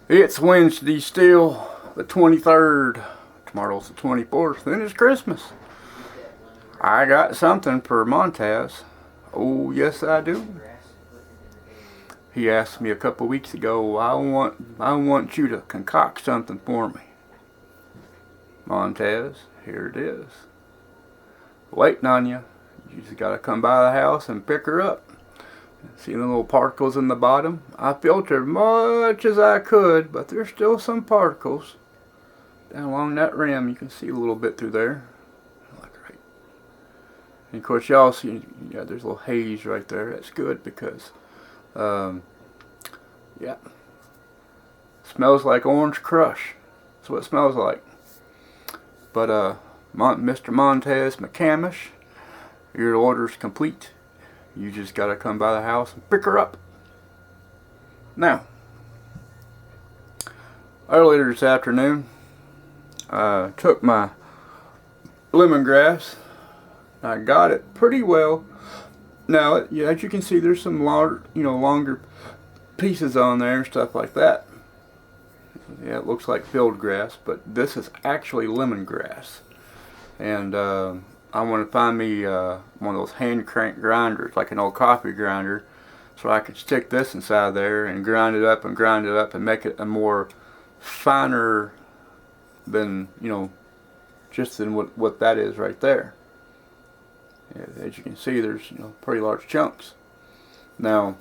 It's Wednesday still, the 23rd. Tomorrow's the 24th, then it's Christmas. I got something for Montez. Oh, yes, I do. He asked me a couple weeks ago, I want you to concoct something for me. Montez, here it is. Waiting on you. You just gotta come by the house and pick her up. See the little particles in the bottom? I filtered much as I could, but there's still some particles down along that rim. You can see a little bit through there. Like right. And of course y'all see, yeah, there's a little haze right there. That's good because, yeah, smells like orange crush. That's what it smells like. But Mr. Montez McCamish, your order's complete. You just gotta come by the house and pick her up. Now, earlier this afternoon, I took my lemongrass. I got it pretty well. Now, yeah, as you can see, there's some longer pieces on there and stuff like that. Yeah, it looks like field grass, but this is actually lemongrass. And I want to find me one of those hand crank grinders, like an old coffee grinder, so I can stick this inside there and grind it up and make it a more finer than, just than what that is right there. As you can see, there's pretty large chunks. Now,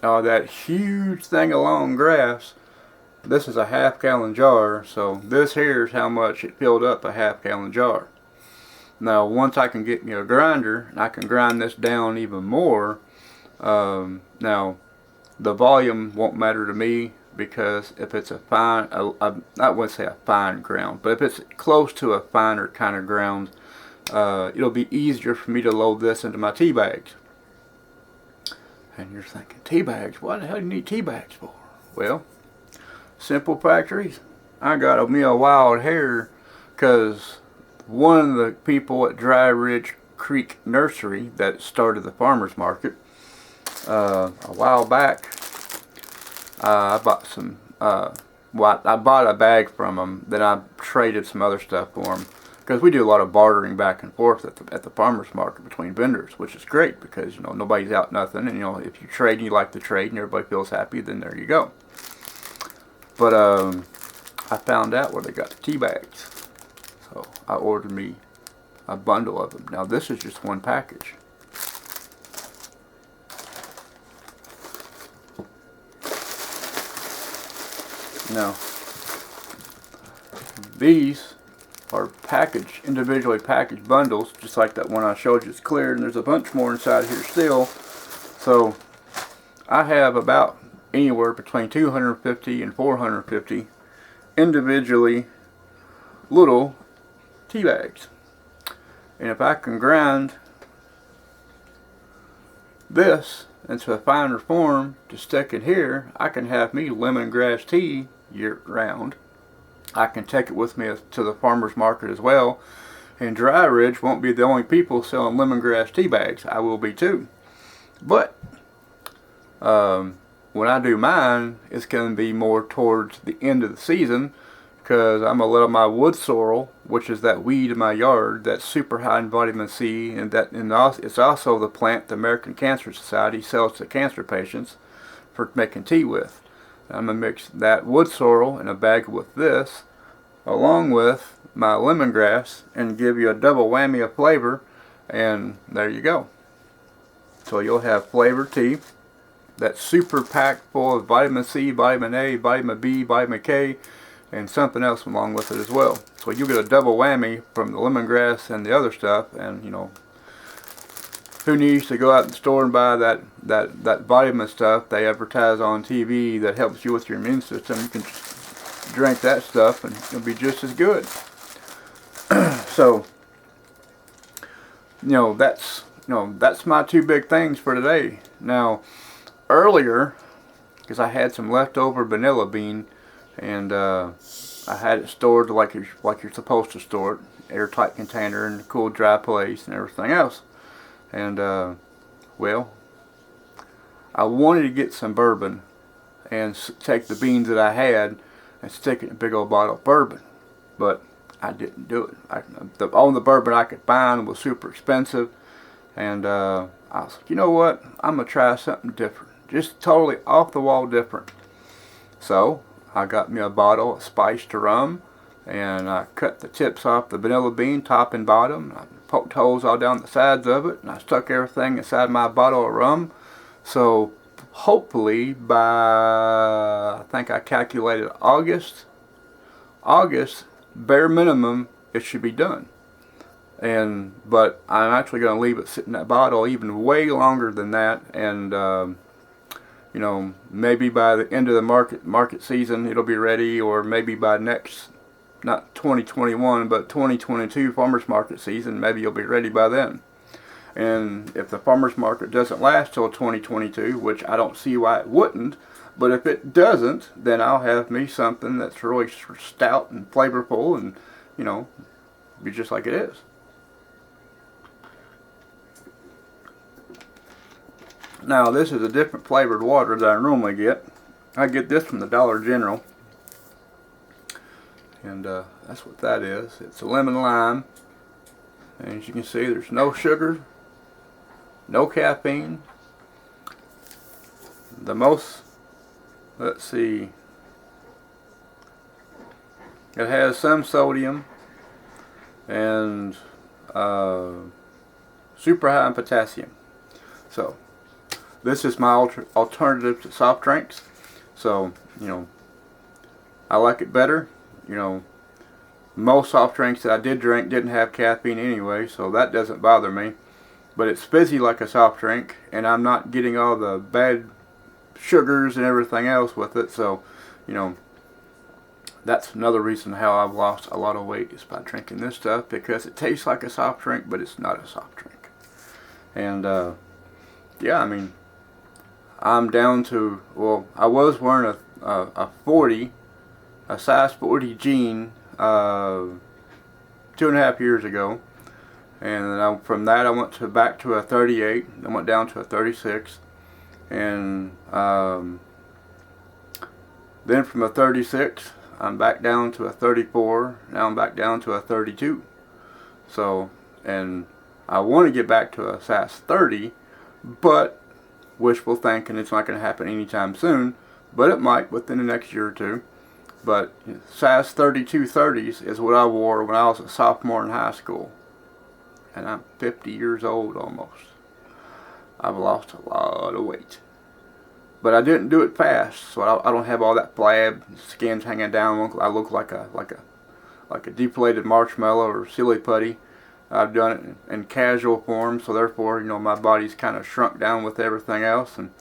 that huge thing of long grass, this is a half-gallon jar, so this here is how much it filled up a half-gallon jar. Now, once I can get me a grinder, I can grind this down even more. Now, the volume won't matter to me because if it's a fine, I wouldn't say a fine ground, but if it's close to a finer kind of ground, it'll be easier for me to load this into my tea bags. And you're thinking, tea bags? What the hell do you need tea bags for? Well, simple factories. I got me a wild hair because one of the people at Dry Ridge Creek Nursery that started the farmers market, a while back, I bought some, I bought a bag from them, then I traded some other stuff for them, because we do a lot of bartering back and forth at the farmers market between vendors, which is great because, nobody's out nothing, and, if you trade and you like the trade and everybody feels happy, then there you go. But, I found out where they got the tea bags. So I ordered me a bundle of them. Now this is just one package. Now these are individually packaged bundles, just like that one I showed you is clear, and there's a bunch more inside here still. So I have about anywhere between 250 and 450 individually little tea bags. And if I can grind this into a finer form to stick in here, I can have me lemongrass tea year round. I can take it with me to the farmer's market as well. And Dry Ridge won't be the only people selling lemongrass tea bags. I will be too. But when I do mine, it's going to be more towards the end of the season, because I'm going to let my wood sorrel, which is that weed in my yard that's super high in vitamin C, and it's also the plant the American Cancer Society sells to cancer patients for making tea with. I'm going to mix that wood sorrel in a bag with this, along with my lemongrass, and give you a double whammy of flavor, and there you go. So you'll have flavored tea that's super packed full of vitamin C, vitamin A, vitamin B, vitamin K, and something else along with it as well. So you get a double whammy from the lemongrass and the other stuff, and who needs to go out in the store and buy that vitamin stuff they advertise on TV that helps you with your immune system? You can drink that stuff and it'll be just as good. So that's my two big things for today. Now earlier, because I had some leftover vanilla bean, and I had it stored like you're supposed to store it, airtight container in a cool dry place and everything else. And well, I wanted to get some bourbon, and take the beans that I had and stick it in a big old bottle of bourbon. But I didn't do it. All the bourbon I could find was super expensive, and I was like, you know what? I'm gonna try something different, just totally off the wall different. So I got me a bottle of spiced rum, and I cut the tips off the vanilla bean, top and bottom. I poked holes all down the sides of it, and I stuck everything inside my bottle of rum. So hopefully by, I think I calculated August, bare minimum, it should be done. But I'm actually going to leave it sit in that bottle even way longer than that, and you know, maybe by the end of the market season it'll be ready, or maybe by next, not 2021 but 2022 farmers market season, maybe you'll be ready by then. And if the farmers market doesn't last till 2022, which I don't see why it wouldn't, but if it doesn't, then I'll have me something that's really stout and flavorful, and you know, be just like it is. Now this is a different flavored water than I normally get. I get this from the Dollar General, and that's what that is. It's a lemon lime, and as you can see, there's no sugar, no caffeine. The most, let's see, it has some sodium and super high in potassium. So this is my alternative to soft drinks. So, you know, I like it better. You know, most soft drinks that I did drink didn't have caffeine anyway, so that doesn't bother me. But it's fizzy like a soft drink, and I'm not getting all the bad sugars and everything else with it. So, you know, that's another reason how I've lost a lot of weight, is by drinking this stuff, because it tastes like a soft drink, but it's not a soft drink. And yeah, I mean, I'm down to, well, I was wearing a 40, a size 40 jean 2.5 years ago, and then from that I went back to a 38. I went down to a 36, and then from a 36 I'm back down to a 34. Now I'm back down to a 32. So, and I want to get back to a size 30, but wishful thinking, it's not going to happen anytime soon, but it might within the next year or two. But size 32 30s is what I wore when I was a sophomore in high school, and I'm 50 years old almost. I've lost a lot of weight, but I didn't do it fast, so I don't have all that flab, skin's hanging down. I look like a deflated marshmallow or silly putty. I've done it in casual form, so therefore, you know, my body's kind of shrunk down with everything else, and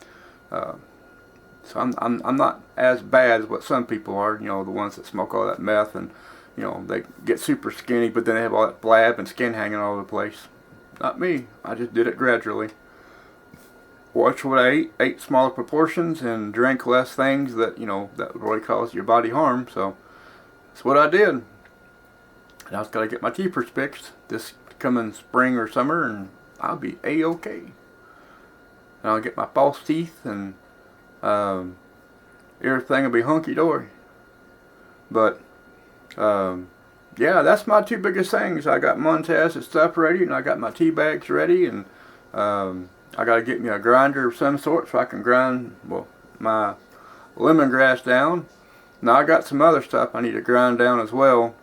so I'm not as bad as what some people are. You know, the ones that smoke all that meth, and you know, they get super skinny, but then they have all that flab and skin hanging all over the place. Not me. I just did it gradually. Watch what I ate smaller proportions, and drank less things that, you know, that would really cause your body harm. So that's what I did. And I was gonna get my teethers fixed this coming spring or summer, and I'll be a-okay. And I'll get my false teeth, and everything will be hunky-dory. But yeah, that's my two biggest things. I got Montez and stuff ready, and I got my tea bags ready, and I got to get me a grinder of some sort so I can grind, well, my lemongrass down. Now I got some other stuff I need to grind down as well.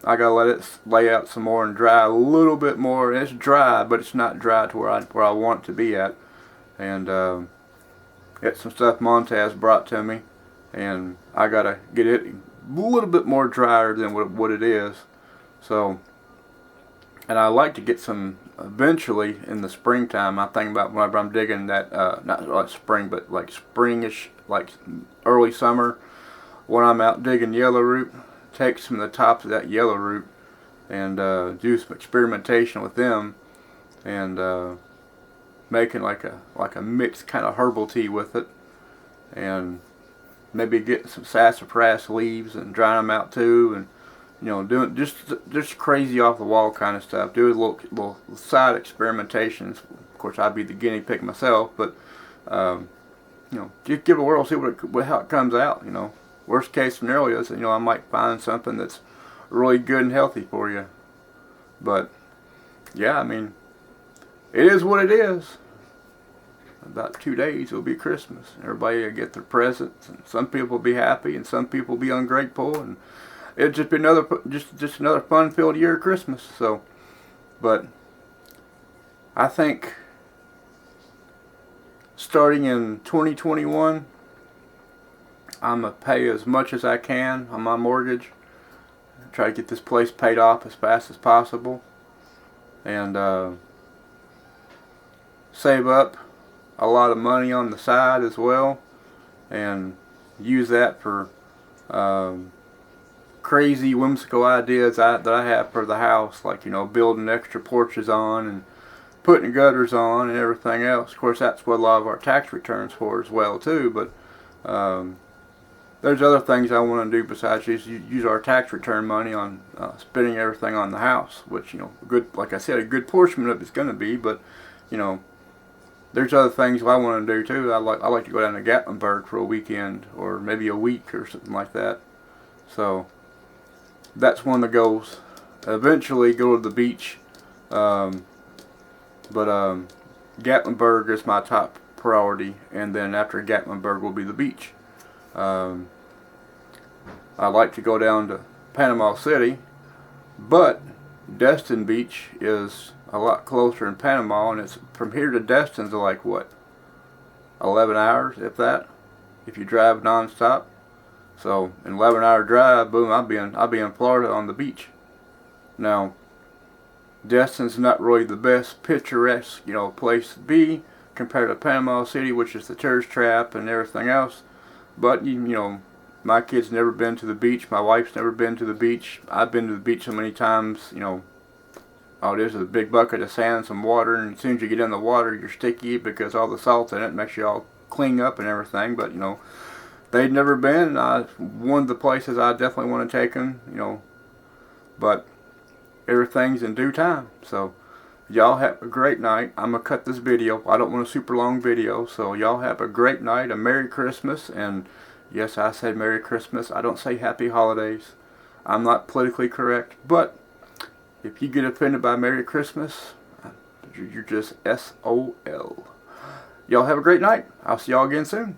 I gotta let it lay out some more and dry a little bit more. It's dry, but it's not dry to where I want it to be at. And get some stuff Montez brought to me, and I gotta get it a little bit more drier than what it is. So, and I like to get some eventually in the springtime. I think about whenever I'm digging that, not like spring, but like springish, like early summer, when I'm out digging yellow root, take some of the tops of that yellow root and do some experimentation with them, and making like a mixed kind of herbal tea with it, and maybe getting some sassafras leaves and drying them out too, and you know, doing just crazy off the wall kind of stuff. Do a little side experimentations. Of course, I'd be the guinea pig myself, but just give it a whirl, see how it comes out. Worst case scenario is, I might find something that's really good and healthy for you. But yeah, I mean, it is what it is. About 2 days it'll be Christmas. Everybody will get their presents, and some people will be happy, and some people will be ungrateful, and it'll just be just another fun-filled year of Christmas. So, but I think starting in 2021, I'm gonna pay as much as I can on my mortgage. Try to get this place paid off as fast as possible, and save up a lot of money on the side as well, and use that for crazy whimsical ideas that I have for the house, like building extra porches on and putting gutters on and everything else. Of course, that's what a lot of our tax returns for as well too. But there's other things I want to do besides just use our tax return money on spending everything on the house, which good, like I said, a good portion of it's going to be. But there's other things I want to do too. I like to go down to Gatlinburg for a weekend, or maybe a week or something like that. So that's one of the goals. Eventually go to the beach, but Gatlinburg is my top priority, and then after Gatlinburg will be the beach. I like to go down to Panama City, but Destin Beach is a lot closer in Panama, and it's from here to Destin's like what, 11 hours, if that, if you drive non-stop. So an 11-hour drive, boom, I'll be in Florida on the beach. Now, Destin's not really the best picturesque place to be compared to Panama City, which is the tourist trap and everything else. But my kid's never been to the beach. My wife's never been to the beach. I've been to the beach so many times. Oh, there's a big bucket of sand and some water, and as soon as you get in the water, you're sticky because all the salt in it makes you all clean up and everything. But they'd never been. One of the places I definitely want to take them. But everything's in due time. So y'all have a great night. I'm gonna cut this video. I don't want a super long video. So y'all have a great night, a Merry Christmas, and yes, I said Merry Christmas. I don't say Happy Holidays. I'm not politically correct, but if you get offended by Merry Christmas, you're just SOL. Y'all have a great night. I'll see y'all again soon.